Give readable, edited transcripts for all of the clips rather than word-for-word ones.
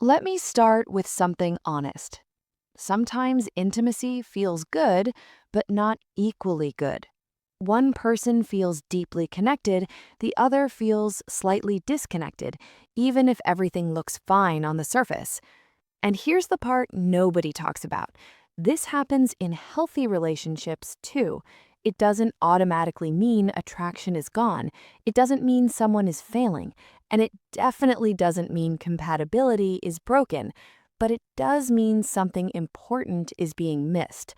Let me start with something honest. Sometimes intimacy feels good, but not equally good. One person feels deeply connected, the other feels slightly disconnected, even if everything looks fine on the surface. And here's the part nobody talks about. This happens in healthy relationships too. It doesn't automatically mean attraction is gone. It doesn't mean someone is failing. And it definitely doesn't mean compatibility is broken. But it does mean something important is being missed.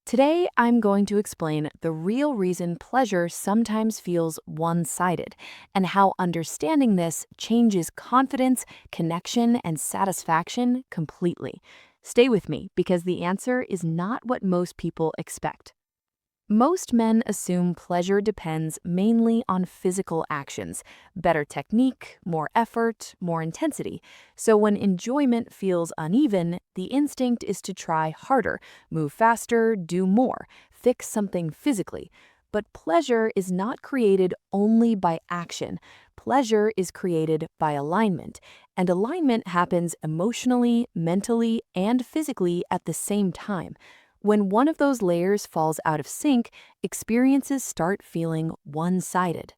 Today, I'm going to explain the real reason pleasure sometimes feels one-sided and how understanding this changes confidence, connection, and satisfaction completely. Stay with me because the answer is not what most people expect. Most men assume pleasure depends mainly on physical actions, better technique, more effort, more intensity. So when enjoyment feels uneven, the instinct is to try harder, move faster, do more, fix something physically. But pleasure is not created only by action. Pleasure is created by alignment, and alignment happens emotionally, mentally, and physically at the same time. When one of those layers falls out of sync, experiences start feeling one-sided.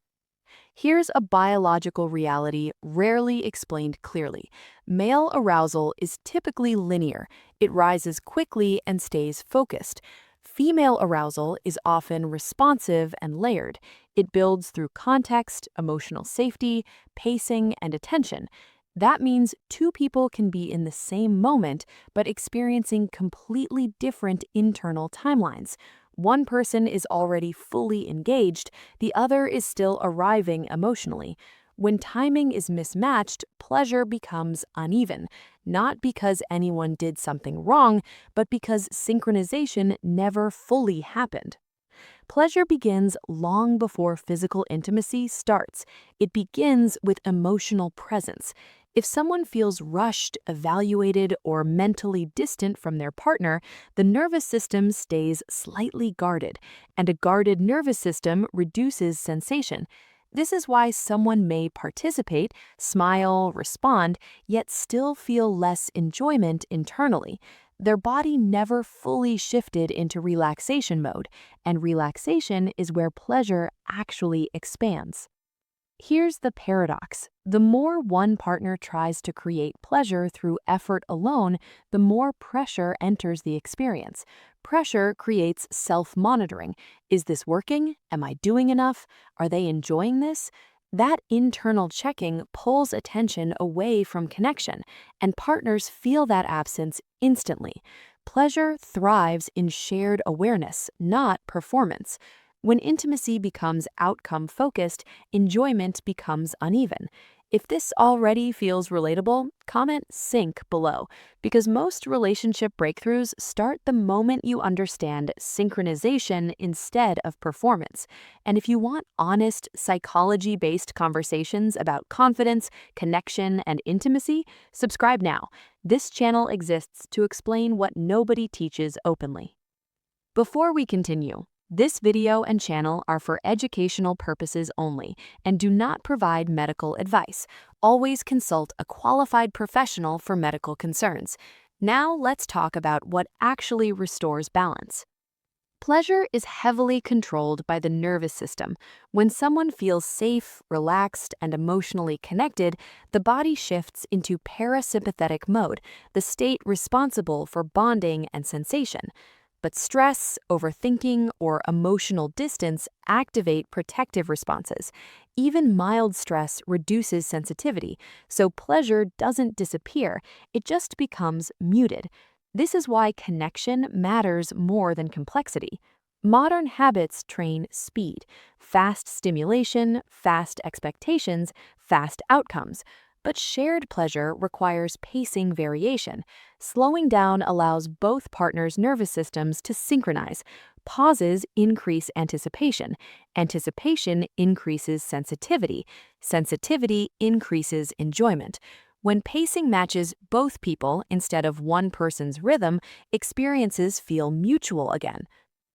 Here's a biological reality rarely explained clearly. Male arousal is typically linear. It rises quickly and stays focused. Female arousal is often responsive and layered. It builds through context, emotional safety, pacing, and attention. That means two people can be in the same moment but experiencing completely different internal timelines. One person is already fully engaged, the other is still arriving emotionally. When timing is mismatched, pleasure becomes uneven, not because anyone did something wrong, but because synchronization never fully happened. Pleasure begins long before physical intimacy starts. It begins with emotional presence. If someone feels rushed, evaluated, or mentally distant from their partner, the nervous system stays slightly guarded, and a guarded nervous system reduces sensation. This is why someone may participate, smile, respond, yet still feel less enjoyment internally. Their body never fully shifted into relaxation mode, and relaxation is where pleasure actually expands. Here's the paradox. The more one partner tries to create pleasure through effort alone, the more pressure enters the experience. Pressure creates self-monitoring. Is this working? Am I doing enough? Are they enjoying this? That internal checking pulls attention away from connection, and partners feel that absence instantly. Pleasure thrives in shared awareness, not performance. When intimacy becomes outcome-focused, enjoyment becomes uneven. If this already feels relatable, comment "sync" below, because most relationship breakthroughs start the moment you understand synchronization instead of performance. And if you want honest, psychology-based conversations about confidence, connection, and intimacy, subscribe now. This channel exists to explain what nobody teaches openly. Before we continue, this video and channel are for educational purposes only and do not provide medical advice. Always consult a qualified professional for medical concerns. Now let's talk about what actually restores balance. Pleasure is heavily controlled by the nervous system. When someone feels safe, relaxed, and emotionally connected, the body shifts into parasympathetic mode, the state responsible for bonding and sensation. But stress, overthinking, or emotional distance activate protective responses. Even mild stress reduces sensitivity, so pleasure doesn't disappear, it just becomes muted. This is why connection matters more than complexity. Modern habits train speed, fast stimulation, fast expectations, fast outcomes. But shared pleasure requires pacing variation. Slowing down allows both partners' nervous systems to synchronize. Pauses increase anticipation. Anticipation increases sensitivity. Sensitivity increases enjoyment. When pacing matches both people instead of one person's rhythm, experiences feel mutual again.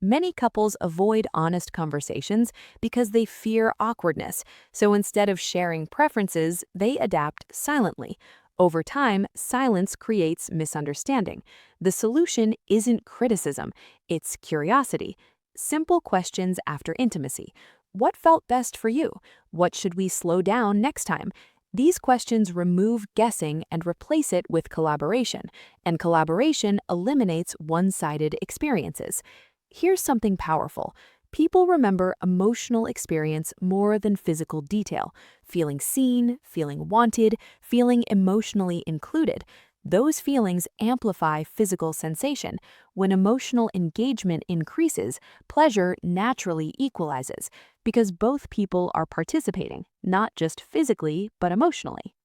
Many couples avoid honest conversations because they fear awkwardness, so instead of sharing preferences, they adapt silently. Over time, silence creates misunderstanding. The solution isn't criticism, it's curiosity. Simple questions after intimacy. What felt best for you? What should we slow down next time? These questions remove guessing and replace it with collaboration, and collaboration eliminates one-sided experiences. Here's something powerful. People remember emotional experience more than physical detail. Feeling seen, feeling wanted, feeling emotionally included. Those feelings amplify physical sensation. When emotional engagement increases, pleasure naturally equalizes because both people are participating, not just physically, but emotionally.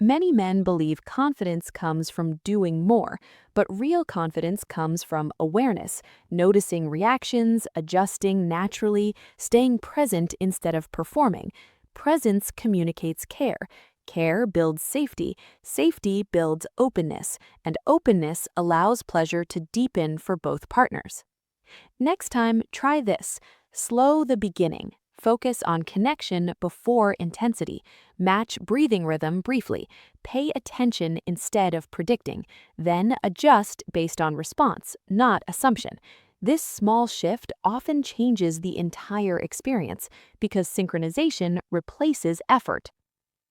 Many men believe confidence comes from doing more, but real confidence comes from awareness, noticing reactions, adjusting naturally, staying present instead of performing. Presence communicates care. Care builds safety. Safety builds openness, and openness allows pleasure to deepen for both partners. Next time, try this. Slow the beginning. Focus on connection before intensity. Match breathing rhythm briefly. Pay attention instead of predicting. Then adjust based on response, not assumption. This small shift often changes the entire experience because synchronization replaces effort.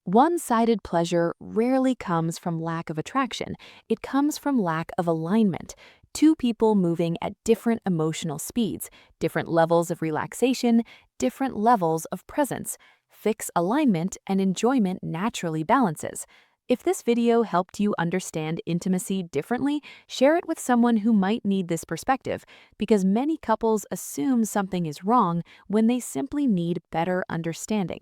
One-sided pleasure rarely comes from lack of attraction. It comes from lack of alignment. Two people moving at different emotional speeds, different levels of relaxation, different levels of presence. Fix alignment and enjoyment naturally balances. If this video helped you understand intimacy differently, share it with someone who might need this perspective, because many couples assume something is wrong when they simply need better understanding.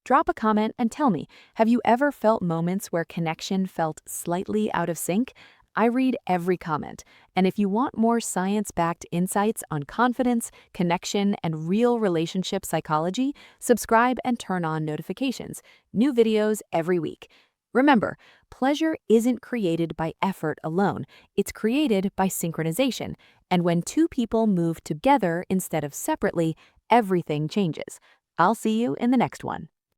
Drop a comment and tell me, have you ever felt moments where connection felt slightly out of sync? I read every comment, and if you want more science-backed insights on confidence, connection, and real relationship psychology, subscribe and turn on notifications. New videos every week. Remember, pleasure isn't created by effort alone, it's created by synchronization, and when two people move together instead of separately, everything changes. I'll see you in the next one.